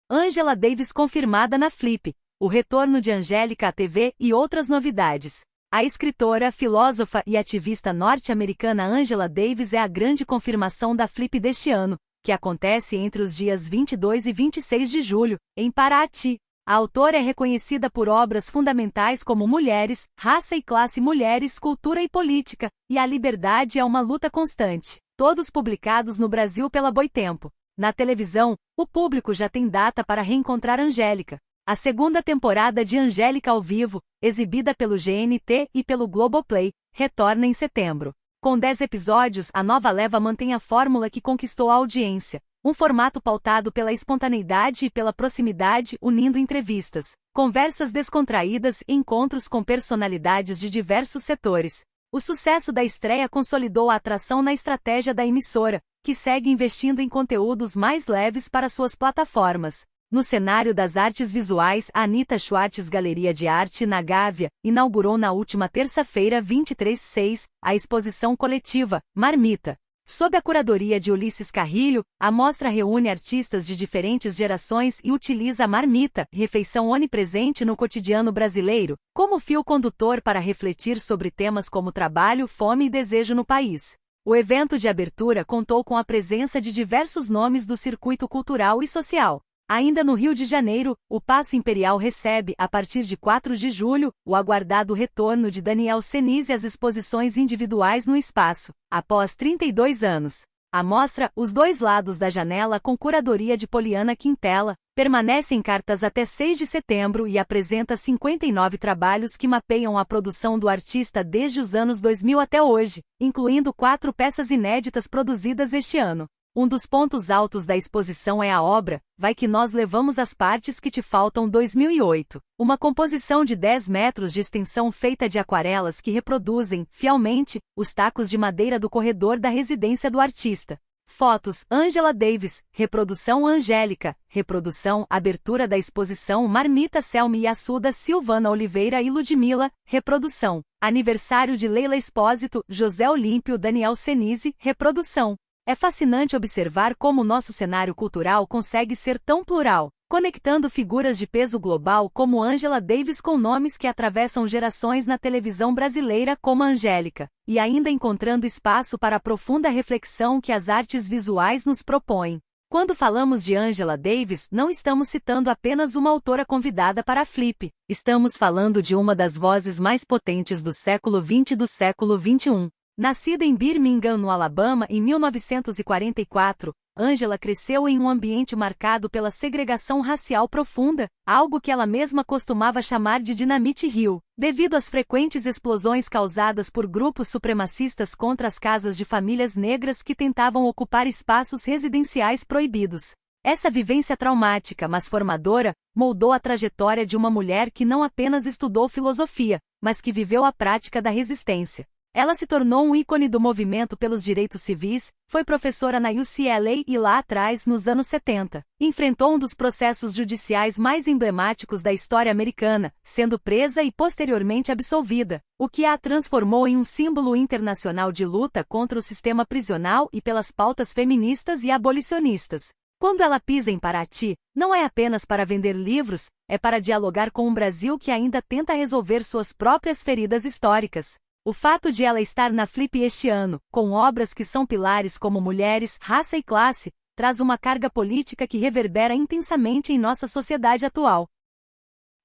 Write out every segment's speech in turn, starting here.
Angela Davis confirmada na Flip, o retorno de Angélica à TV e outras novidades. A escritora, filósofa e ativista norte-americana Angela Davis é a grande confirmação da Flip deste ano, que acontece entre os dias 22 e 26 de julho, em Paraty. A autora é reconhecida por obras fundamentais como Mulheres, Raça e Classe, Mulheres, Cultura e Política, e A Liberdade é uma Luta Constante, todos publicados no Brasil pela Boitempo. Na televisão, o público já tem data para reencontrar Angélica. A segunda temporada de Angélica ao vivo, exibida pelo GNT e pelo Globoplay, retorna em setembro. Com 10 episódios, a nova leva mantém a fórmula que conquistou a audiência. Um formato pautado pela espontaneidade e pela proximidade, unindo entrevistas, conversas descontraídas e encontros com personalidades de diversos setores. O sucesso da estreia consolidou a atração na estratégia da emissora, que segue investindo em conteúdos mais leves para suas plataformas. No cenário das artes visuais, a Anita Schwartz Galeria de Arte na Gávea inaugurou na última terça-feira 23/6 a exposição coletiva Marmita. Sob a curadoria de Ulisses Carrilho, a mostra reúne artistas de diferentes gerações e utiliza a marmita, refeição onipresente no cotidiano brasileiro, como fio condutor para refletir sobre temas como trabalho, fome e desejo no país. O evento de abertura contou com a presença de diversos nomes do circuito cultural e social. Ainda no Rio de Janeiro, o Paço Imperial recebe, a partir de 4 de julho, o aguardado retorno de Daniel Senise às exposições individuais no espaço, após 32 anos. A mostra Os Dois Lados da Janela, com curadoria de Poliana Quintela, permanece em cartaz até 6 de setembro e apresenta 59 trabalhos que mapeiam a produção do artista desde os anos 2000 até hoje, incluindo 4 peças inéditas produzidas este ano. Um dos pontos altos da exposição é a obra Vai que nós levamos as partes que te faltam 2008, uma composição de 10 metros de extensão feita de aquarelas que reproduzem, fielmente, os tacos de madeira do corredor da residência do artista. Fotos, Angela Davis, reprodução Angélica, reprodução, abertura da exposição Marmita Selmi e Assuda Silvana Oliveira e Ludmilla, reprodução, aniversário de Leila Espósito, José Olímpio Daniel Senise, reprodução. É fascinante observar como o nosso cenário cultural consegue ser tão plural, conectando figuras de peso global como Angela Davis com nomes que atravessam gerações na televisão brasileira como a Angélica, e ainda encontrando espaço para a profunda reflexão que as artes visuais nos propõem. Quando falamos de Angela Davis, não estamos citando apenas uma autora convidada para a Flip, estamos falando de uma das vozes mais potentes do século XX e do século XXI. Nascida em Birmingham, no Alabama, em 1944, Angela cresceu em um ambiente marcado pela segregação racial profunda, algo que ela mesma costumava chamar de Dinamite Hill, devido às frequentes explosões causadas por grupos supremacistas contra as casas de famílias negras que tentavam ocupar espaços residenciais proibidos. Essa vivência traumática, mas formadora, moldou a trajetória de uma mulher que não apenas estudou filosofia, mas que viveu a prática da resistência. Ela se tornou um ícone do movimento pelos direitos civis, foi professora na UCLA e lá atrás, nos anos 70, enfrentou um dos processos judiciais mais emblemáticos da história americana, sendo presa e posteriormente absolvida, o que a transformou em um símbolo internacional de luta contra o sistema prisional e pelas pautas feministas e abolicionistas. Quando ela pisa em Paraty, não é apenas para vender livros, é para dialogar com um Brasil que ainda tenta resolver suas próprias feridas históricas. O fato de ela estar na Flip este ano, com obras que são pilares como Mulheres, Raça e Classe, traz uma carga política que reverbera intensamente em nossa sociedade atual.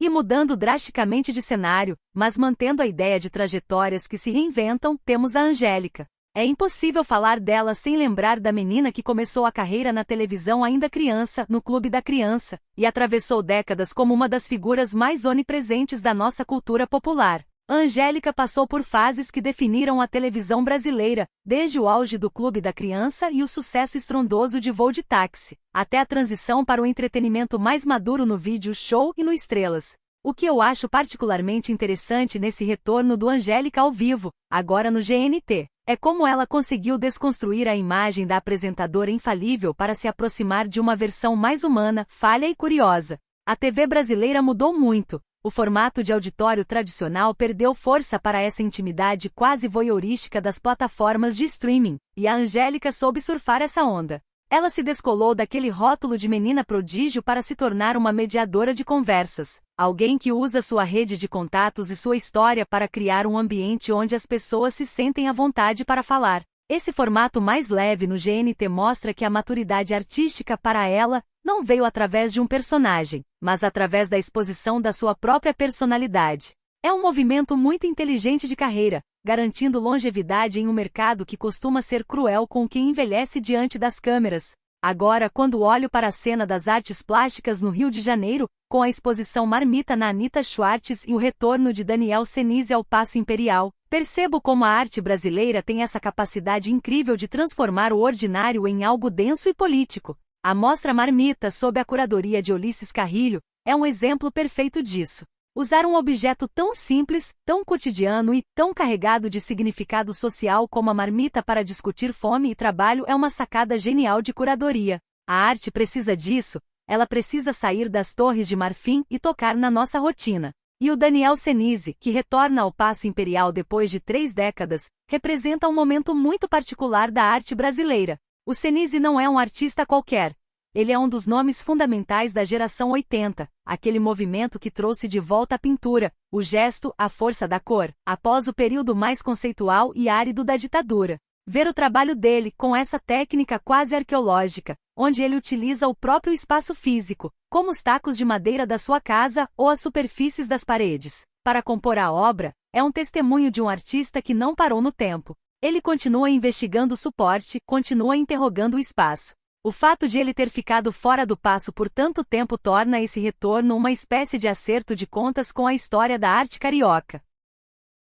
E mudando drasticamente de cenário, mas mantendo a ideia de trajetórias que se reinventam, temos a Angélica. É impossível falar dela sem lembrar da menina que começou a carreira na televisão ainda criança, no Clube da Criança, e atravessou décadas como uma das figuras mais onipresentes da nossa cultura popular. A Angélica passou por fases que definiram a televisão brasileira, desde o auge do Clube da Criança e o sucesso estrondoso de Voo de Táxi, até a transição para o entretenimento mais maduro no vídeo show e no Estrelas. O que eu acho particularmente interessante nesse retorno do Angélica ao vivo, agora no GNT, é como ela conseguiu desconstruir a imagem da apresentadora infalível para se aproximar de uma versão mais humana, falha e curiosa. A TV brasileira mudou muito. O formato de auditório tradicional perdeu força para essa intimidade quase voyeurística das plataformas de streaming, e a Angélica soube surfar essa onda. Ela se descolou daquele rótulo de menina prodígio para se tornar uma mediadora de conversas, alguém que usa sua rede de contatos e sua história para criar um ambiente onde as pessoas se sentem à vontade para falar. Esse formato mais leve no GNT mostra que a maturidade artística para ela não veio através de um personagem, mas através da exposição da sua própria personalidade. É um movimento muito inteligente de carreira, garantindo longevidade em um mercado que costuma ser cruel com quem envelhece diante das câmeras. Agora, quando olho para a cena das artes plásticas no Rio de Janeiro, com a exposição Marmita na Anita Schwartz e o retorno de Daniel Senise ao Paço Imperial, percebo como a arte brasileira tem essa capacidade incrível de transformar o ordinário em algo denso e político. A mostra Marmita, sob a curadoria de Ulisses Carrilho, é um exemplo perfeito disso. Usar um objeto tão simples, tão cotidiano e tão carregado de significado social como a marmita para discutir fome e trabalho é uma sacada genial de curadoria. A arte precisa disso, ela precisa sair das torres de marfim e tocar na nossa rotina. E o Daniel Senise, que retorna ao Paço Imperial depois de 3 décadas, representa um momento muito particular da arte brasileira. O Senise não é um artista qualquer. Ele é um dos nomes fundamentais da geração 80, aquele movimento que trouxe de volta a pintura, o gesto, a força da cor, após o período mais conceitual e árido da ditadura. Ver o trabalho dele, com essa técnica quase arqueológica, onde ele utiliza o próprio espaço físico, como os tacos de madeira da sua casa ou as superfícies das paredes, para compor a obra, é um testemunho de um artista que não parou no tempo. Ele continua investigando o suporte, continua interrogando o espaço. O fato de ele ter ficado fora do paço por tanto tempo torna esse retorno uma espécie de acerto de contas com a história da arte carioca.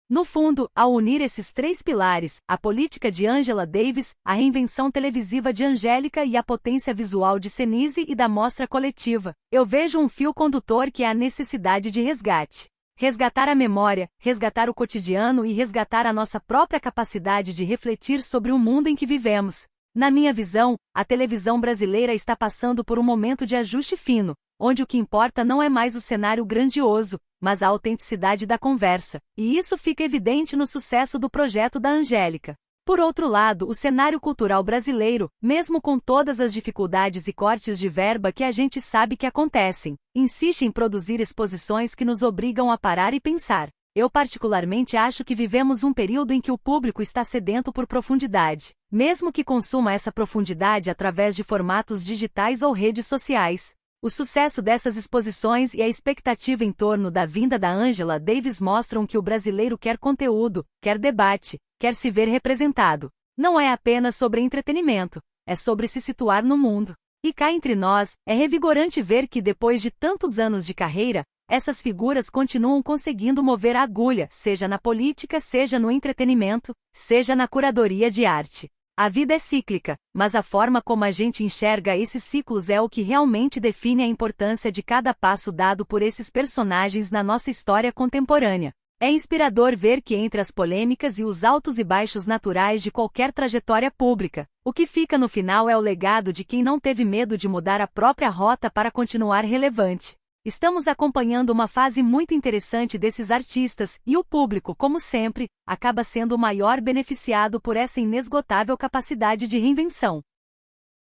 No fundo, ao unir esses 3 pilares, a política de Angela Davis, a reinvenção televisiva de Angélica e a potência visual de Senise e da mostra coletiva, eu vejo um fio condutor que é a necessidade de resgate. Resgatar a memória, resgatar o cotidiano e resgatar a nossa própria capacidade de refletir sobre o mundo em que vivemos. Na minha visão, a televisão brasileira está passando por um momento de ajuste fino, onde o que importa não é mais o cenário grandioso, mas a autenticidade da conversa, e isso fica evidente no sucesso do projeto da Angélica. Por outro lado, o cenário cultural brasileiro, mesmo com todas as dificuldades e cortes de verba que a gente sabe que acontecem, insiste em produzir exposições que nos obrigam a parar e pensar. Eu particularmente acho que vivemos um período em que o público está sedento por profundidade, mesmo que consuma essa profundidade através de formatos digitais ou redes sociais. O sucesso dessas exposições e a expectativa em torno da vinda da Angela Davis mostram que o brasileiro quer conteúdo, quer debate, quer se ver representado. Não é apenas sobre entretenimento, é sobre se situar no mundo. E cá entre nós, é revigorante ver que depois de tantos anos de carreira, essas figuras continuam conseguindo mover a agulha, seja na política, seja no entretenimento, seja na curadoria de arte. A vida é cíclica, mas a forma como a gente enxerga esses ciclos é o que realmente define a importância de cada passo dado por esses personagens na nossa história contemporânea. É inspirador ver que entre as polêmicas e os altos e baixos naturais de qualquer trajetória pública, o que fica no final é o legado de quem não teve medo de mudar a própria rota para continuar relevante. Estamos acompanhando uma fase muito interessante desses artistas, e o público, como sempre, acaba sendo o maior beneficiado por essa inesgotável capacidade de reinvenção.